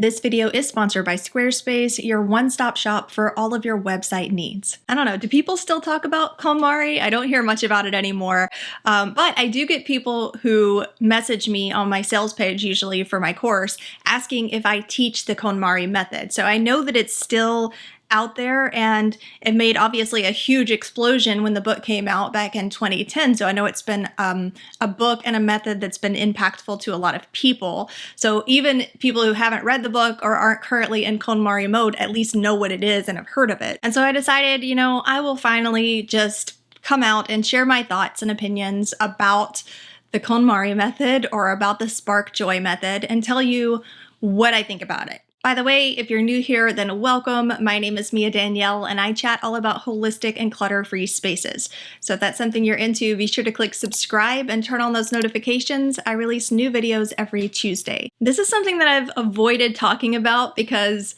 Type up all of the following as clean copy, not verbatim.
This video is sponsored by Squarespace, your one-stop shop for all of your website needs. I don't know, do people still talk about KonMari? I don't hear much about it anymore, but I do get people who message me on my sales page, usually for my course, asking if I teach the KonMari method. So I know that it's still out there, and it made obviously a huge explosion when the book came out back in 2010. So I know it's been a book and a method that's been impactful to a lot of people. So even people who haven't read the book or aren't currently in KonMari mode at least know what it is and have heard of it. And so I decided, you know, I will finally just come out and share my thoughts and opinions about the KonMari method or about the Spark Joy method and tell you what I think about it. By the way, if you're new here, then welcome. My name is Danielle, and I chat all about holistic and clutter-free spaces. So if that's something you're into, be sure to click subscribe and turn on those notifications. I release new videos every Tuesday. This is something that I've avoided talking about because,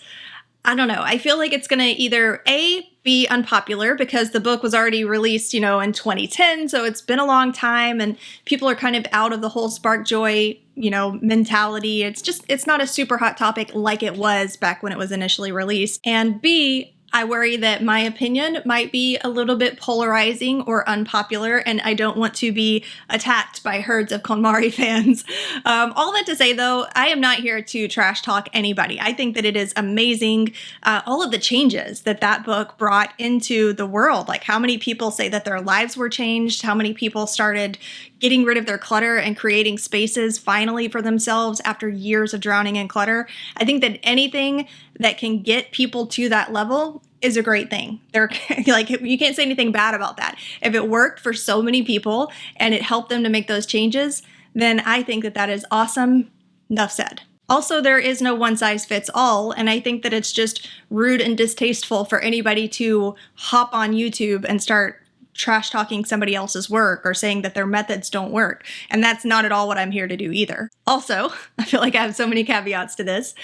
I don't know, I feel like it's gonna either A, be unpopular because the book was already released, you know, in 2010, so it's been a long time and people are kind of out of the whole Spark Joy, you know, mentality. It's not a super hot topic like it was back when it was initially released. And B, I worry that my opinion might be a little bit polarizing or unpopular, and I don't want to be attacked by herds of KonMari fans. All that to say, though, I am not here to trash talk anybody. I think that it is amazing, all of the changes that that book brought into the world. Like how many people say that their lives were changed, how many people started getting rid of their clutter and creating spaces finally for themselves after years of drowning in clutter. I think that anything that can get people to that level is a great thing. They're like, you can't say anything bad about that. If it worked for so many people and it helped them to make those changes, then I think that that is awesome. Enough said. Also, there is no one size fits all, and I think that it's just rude and distasteful for anybody to hop on YouTube and start trash talking somebody else's work or saying that their methods don't work. And that's not at all what I'm here to do either. Also, I feel like I have so many caveats to this.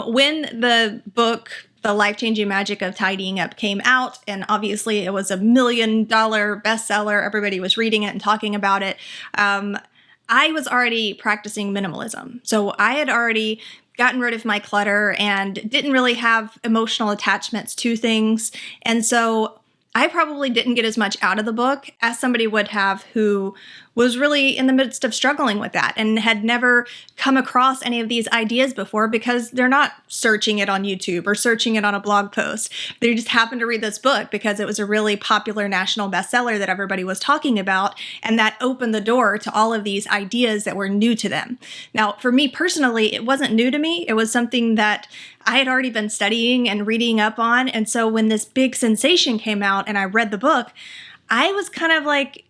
When the book, The Life-Changing Magic of Tidying Up, came out, and obviously it was $1 million bestseller, everybody was reading it and talking about it, I was already practicing minimalism. So I had already gotten rid of my clutter and didn't really have emotional attachments to things. And so I probably didn't get as much out of the book as somebody would have who was really in the midst of struggling with that and had never come across any of these ideas before because they're not searching it on YouTube or searching it on a blog post. They just happened to read this book because it was a really popular national bestseller that everybody was talking about, and that opened the door to all of these ideas that were new to them. Now, for me personally, it wasn't new to me. It was something that I had already been studying and reading up on, and so when this big sensation came out and I read the book, I was kind of like,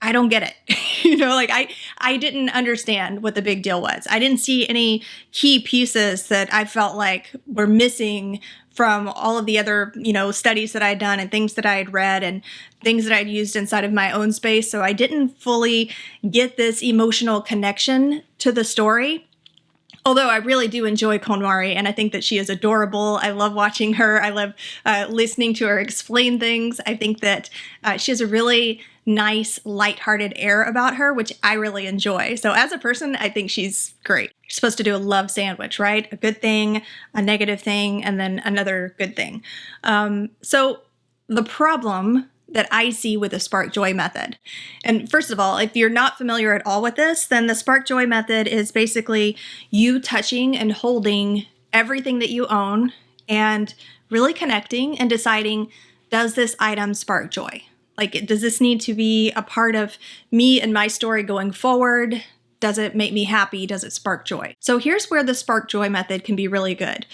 I don't get it. You know, like I didn't understand what the big deal was. I didn't see any key pieces that I felt like were missing from all of the other, you know, studies that I'd done and things that I had read and things that I'd used inside of my own space. So I didn't fully get this emotional connection to the story. Although I really do enjoy KonMari, and I think that she is adorable. I love watching her. I love listening to her explain things. I think that she has a really nice, lighthearted air about her, which I really enjoy. So as a person, I think she's great. You're supposed to do a love sandwich, right? A good thing, a negative thing, and then another good thing. So the problem that I see with the Spark Joy method. And first of all, if you're not familiar at all with this, then the Spark Joy method is basically you touching and holding everything that you own and really connecting and deciding, does this item spark joy? Like, does this need to be a part of me and my story going forward? Does it make me happy? Does it spark joy? So here's where the Spark Joy method can be really good.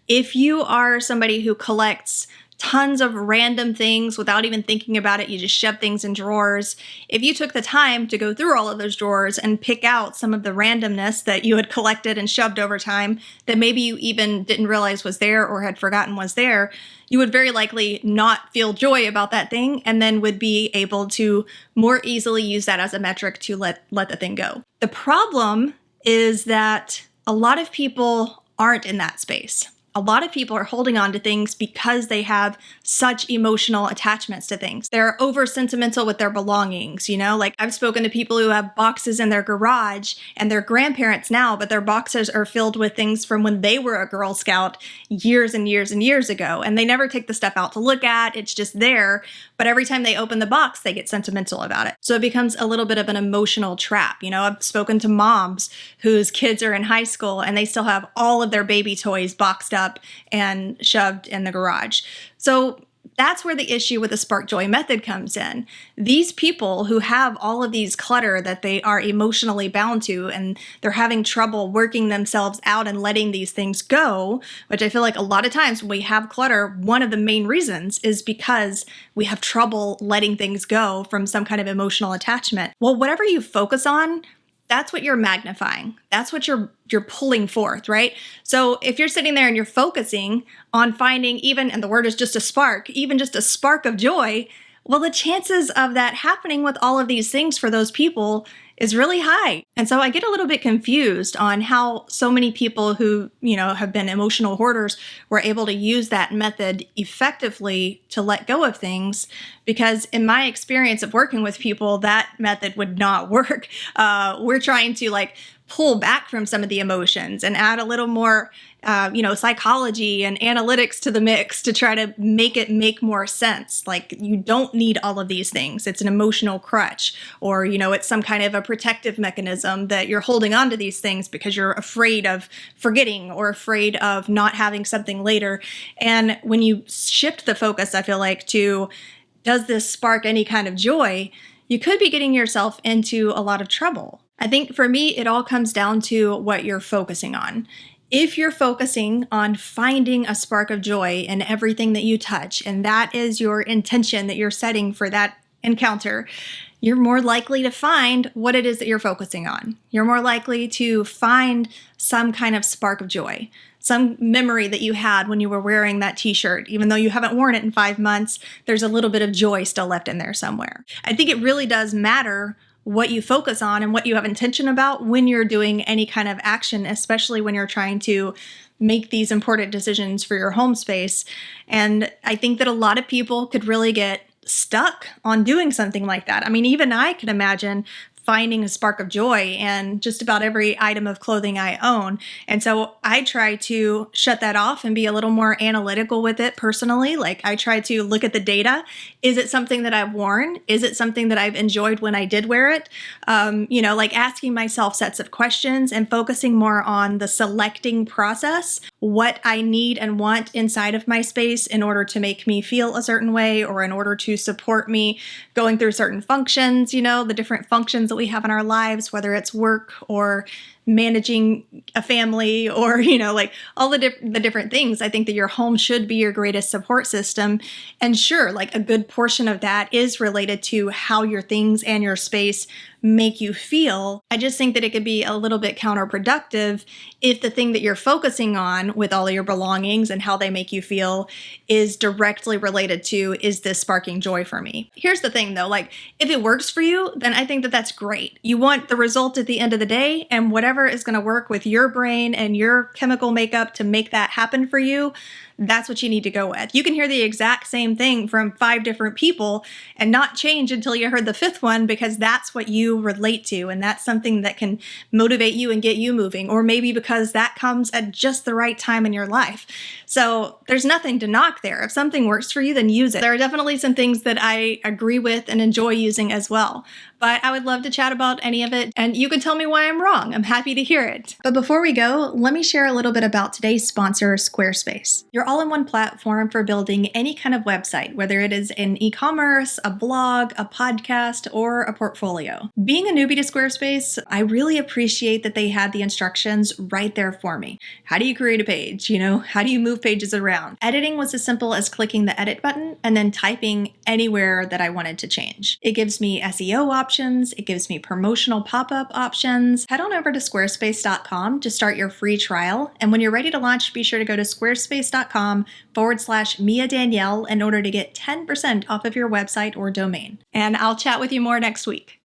If you are somebody who collects tons of random things without even thinking about it, you just shove things in drawers. If you took the time to go through all of those drawers and pick out some of the randomness that you had collected and shoved over time that maybe you even didn't realize was there or had forgotten was there, you would very likely not feel joy about that thing and then would be able to more easily use that as a metric to let the thing go. The problem is that a lot of people aren't in that space. A lot of people are holding on to things because they have such emotional attachments to things. They're over sentimental with their belongings, like I've spoken to people who have boxes in their garage and they're grandparents now, but their boxes are filled with things from when they were a Girl Scout years and years and years ago. And they never take the stuff out to look at. It's just there. But every time they open the box, they get sentimental about it. So it becomes a little bit of an emotional trap. I've spoken to moms whose kids are in high school and they still have all of their baby toys boxed up and shoved in the garage. So that's where the issue with the Spark Joy method comes in. These people who have all of these clutter that they are emotionally bound to, and they're having trouble working themselves out and letting these things go, which I feel like a lot of times when we have clutter, one of the main reasons is because we have trouble letting things go from some kind of emotional attachment. Well, whatever you focus on, that's what you're magnifying. That's what you're pulling forth, right? So if you're sitting there and you're focusing on finding even, and the word is just a spark, even just a spark of joy, well, the chances of that happening with all of these things for those people is really high. And so I get a little bit confused on how so many people who, have been emotional hoarders were able to use that method effectively to let go of things. Because in my experience of working with people, that method would not work. We're trying to pull back from some of the emotions and add a little more, psychology and analytics to the mix to try to make it make more sense. You don't need all of these things. It's an emotional crutch, or, it's some kind of a protective mechanism that you're holding on to these things because you're afraid of forgetting or afraid of not having something later. And when you shift the focus, I feel like, to does this spark any kind of joy, you could be getting yourself into a lot of trouble. I think for me, it all comes down to what you're focusing on. If you're focusing on finding a spark of joy in everything that you touch, and that is your intention that you're setting for that encounter, you're more likely to find what it is that you're focusing on. You're more likely to find some kind of spark of joy, some memory that you had when you were wearing that t-shirt. Even though you haven't worn it in 5 months, there's a little bit of joy still left in there somewhere. I think it really does matter what you focus on and what you have intention about when you're doing any kind of action, especially when you're trying to make these important decisions for your home space. And I think that a lot of people could really get stuck on doing something like that. I mean, even I can imagine finding a spark of joy in just about every item of clothing I own. And so I try to shut that off and be a little more analytical with it personally. I try to look at the data. Is it something that I've worn? Is it something that I've enjoyed when I did wear it? Asking myself sets of questions and focusing more on the selecting process, what I need and want inside of my space in order to make me feel a certain way, or in order to support me going through certain functions, the different functions that we have in our lives, whether it's work or managing a family, or all the different things. I think that your home should be your greatest support system. And sure, a good portion of that is related to how your things and your space make you feel. I just think that it could be a little bit counterproductive if the thing that you're focusing on with all of your belongings and how they make you feel is directly related to, is this sparking joy for me? Here's the thing though, if it works for you, then I think that that's great. You want the result at the end of the day, and whatever is going to work with your brain and your chemical makeup to make that happen for you, that's what you need to go with. You can hear the exact same thing from 5 different people and not change until you heard the 5th one, because that's what you relate to, and that's something that can motivate you and get you moving, or maybe because that comes at just the right time in your life. So there's nothing to knock there. If something works for you, then use it. There are definitely some things that I agree with and enjoy using as well, but I would love to chat about any of it, and you can tell me why I'm wrong. I'm happy to hear it. But before we go, let me share a little bit about today's sponsor, Squarespace. Your all-in-one platform for building any kind of website, whether it is an e-commerce, a blog, a podcast, or a portfolio. Being a newbie to Squarespace, I really appreciate that they had the instructions right there for me. How do you create a page? How do you move pages around? Editing was as simple as clicking the edit button and then typing anywhere that I wanted to change. It gives me SEO options. It gives me promotional pop-up options. Head on over to squarespace.com to start your free trial. And when you're ready to launch, be sure to go to squarespace.com/Mia Danielle in order to get 10% off of your website or domain. And I'll chat with you more next week.